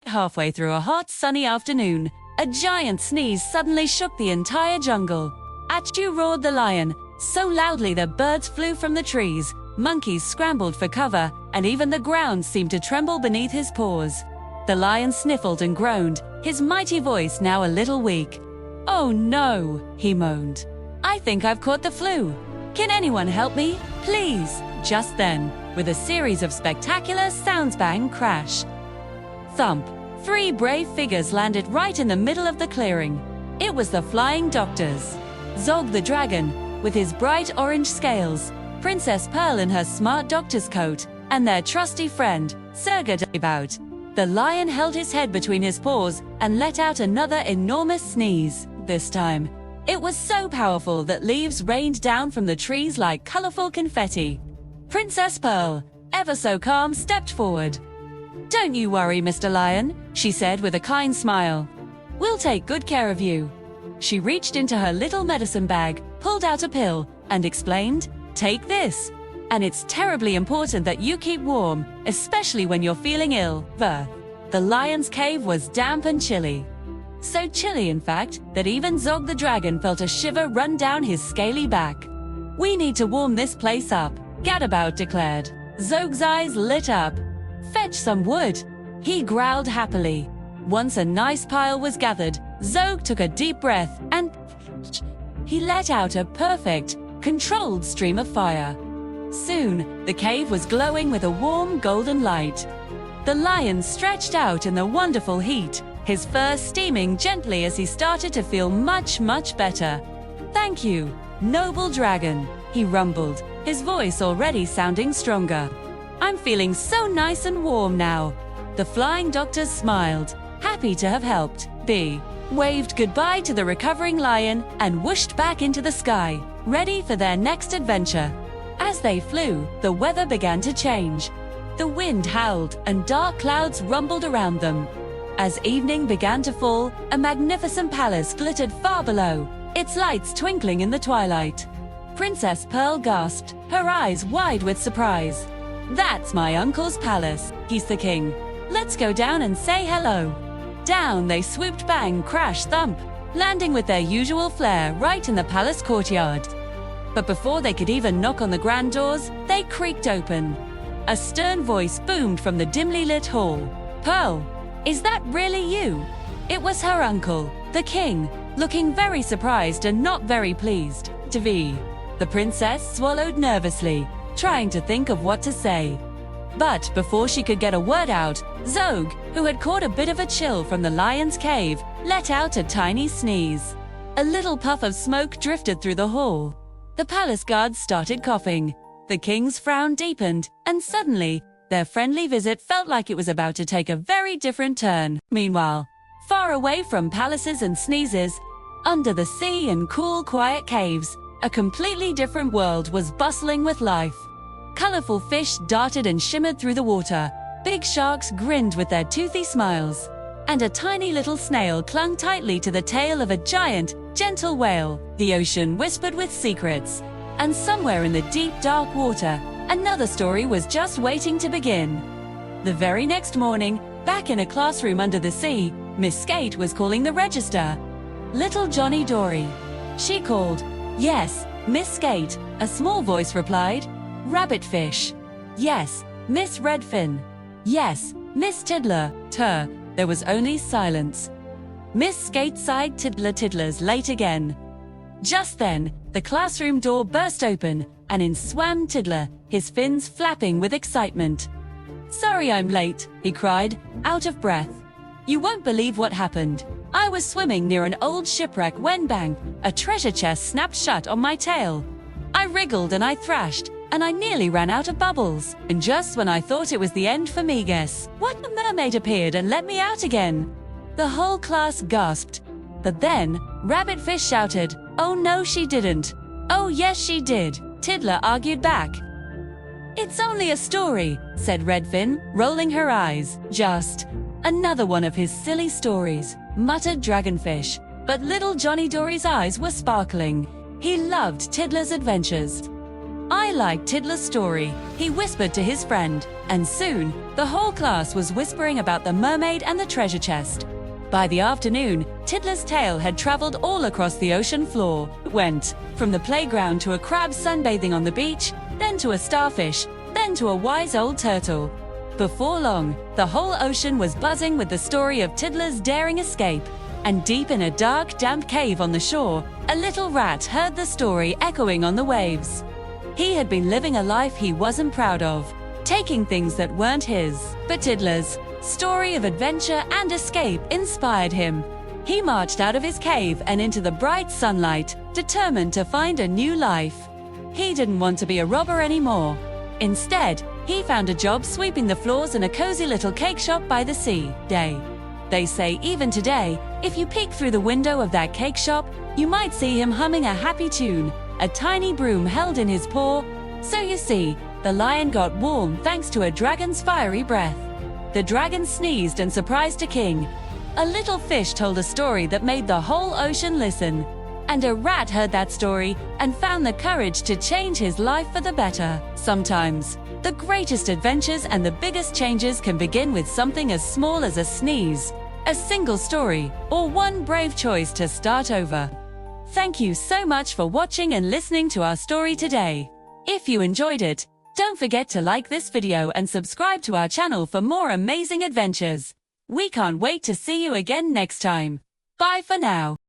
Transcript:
Halfway through a hot, sunny afternoon, a giant sneeze suddenly shook the entire jungle. Achoo, roared the lion, so loudly that birds flew from the trees, monkeys scrambled for cover, and even the ground seemed to tremble beneath his paws. The lion sniffled and groaned, his mighty voice now a little weak. "Oh no," he moaned. "I think I've caught the flu. Can anyone help me, please?" Just then, with a series of spectacular sounds, bang, crash, thump, 3 brave figures landed right in the middle of the clearing. It was the flying doctors. Zog the dragon, with his bright orange scales, Princess Pearl in her smart doctor's coat, and their trusty friend, Serga about. The lion held his head between his paws and let out another enormous sneeze. This time, it was so powerful that leaves rained down from the trees like colorful confetti. Princess Pearl, ever so calm, stepped forward. "Don't you worry, Mr. Lion," she said with a kind smile. "We'll take good care of you." She reached into her little medicine bag, pulled out a pill, and explained, "Take this. And it's terribly important that you keep warm, especially when you're feeling ill." The lion's cave was damp and chilly. So chilly, in fact, that even Zog the dragon felt a shiver run down his scaly back. "We need to warm this place up," Gadabout declared. Zog's eyes lit up. "Fetch some wood," he growled happily. Once a nice pile was gathered, Zog took a deep breath and he let out a perfect, controlled stream of fire. Soon, the cave was glowing with a warm golden light. The lion stretched out in the wonderful heat, his fur steaming gently as he started to feel much, much better. "Thank you, noble dragon," he rumbled, his voice already sounding stronger. "I'm feeling so nice and warm now." The flying doctors smiled, happy to have helped. B waved goodbye to the recovering lion and whooshed back into the sky, ready for their next adventure. As they flew, the weather began to change. The wind howled and dark clouds rumbled around them. As evening began to fall, a magnificent palace glittered far below, its lights twinkling in the twilight. Princess Pearl gasped, her eyes wide with surprise. "That's my uncle's palace. He's the king. Let's go down and say hello." Down they swooped, bang, crash, thump, landing with their usual flair right in the palace courtyard. But before they could even knock on the grand doors, they creaked open. A stern voice boomed from the dimly lit hall. "Pearl, is that really you?" It was her uncle, the king, looking very surprised and not very pleased. The princess swallowed nervously, trying to think of what to say. But before she could get a word out, Zog, who had caught a bit of a chill from the lion's cave, let out a tiny sneeze. A little puff of smoke drifted through the hall. The palace guards started coughing. The king's frown deepened, and suddenly, their friendly visit felt like it was about to take a very different turn. Meanwhile, far away from palaces and sneezes, under the sea and cool, quiet caves, a completely different world was bustling with life. Colorful fish darted and shimmered through the water, big sharks grinned with their toothy smiles, and a tiny little snail clung tightly to the tail of a giant, gentle whale. The ocean whispered with secrets, and somewhere in the deep, dark water, another story was just waiting to begin. The very next morning, back in a classroom under the sea, Miss Skate was calling the register. "Little Johnny Dory." She called. "Yes, Miss Skate," a small voice replied. "Rabbitfish." "Yes, Miss Redfin." "Yes, Miss Tiddler." There was only silence. Miss Skate sighed. Tiddler's late again." Just then, the classroom door burst open, and in swam Tiddler, his fins flapping with excitement. "Sorry I'm late," he cried, out of breath. "You won't believe what happened. I was swimming near an old shipwreck when bang, a treasure chest snapped shut on my tail. I wriggled and I thrashed, and I nearly ran out of bubbles. And just when I thought it was the end for me, guess what? A mermaid appeared and let me out again." The whole class gasped. But then, Rabbitfish shouted, "Oh no, she didn't." "Oh yes, she did," Tiddler argued back. "It's only a story," said Redfin, rolling her eyes. "Just another one of his silly stories," muttered Dragonfish. But little Johnny Dory's eyes were sparkling. He loved Tiddler's adventures. "I like Tiddler's story," he whispered to his friend, and soon, the whole class was whispering about the mermaid and the treasure chest. By the afternoon, Tiddler's tale had traveled all across the ocean floor. It went from the playground to a crab sunbathing on the beach, then to a starfish, then to a wise old turtle. Before long, the whole ocean was buzzing with the story of Tiddler's daring escape. And deep in a dark, damp cave on the shore, a little rat heard the story echoing on the waves. He had been living a life he wasn't proud of, taking things that weren't his. But Tiddler's story of adventure and escape inspired him. He marched out of his cave and into the bright sunlight, determined to find a new life. He didn't want to be a robber anymore. Instead, he found a job sweeping the floors in a cozy little cake shop by the sea. They say even today, if you peek through the window of that cake shop, you might see him humming a happy tune, a tiny broom held in his paw. So you see, the lion got warm thanks to a dragon's fiery breath. The dragon sneezed and surprised a king. A little fish told a story that made the whole ocean listen. And a rat heard that story and found the courage to change his life for the better. Sometimes, the greatest adventures and the biggest changes can begin with something as small as a sneeze, a single story, or one brave choice to start over. Thank you so much for watching and listening to our story today. If you enjoyed it, don't forget to like this video and subscribe to our channel for more amazing adventures. We can't wait to see you again next time. Bye for now.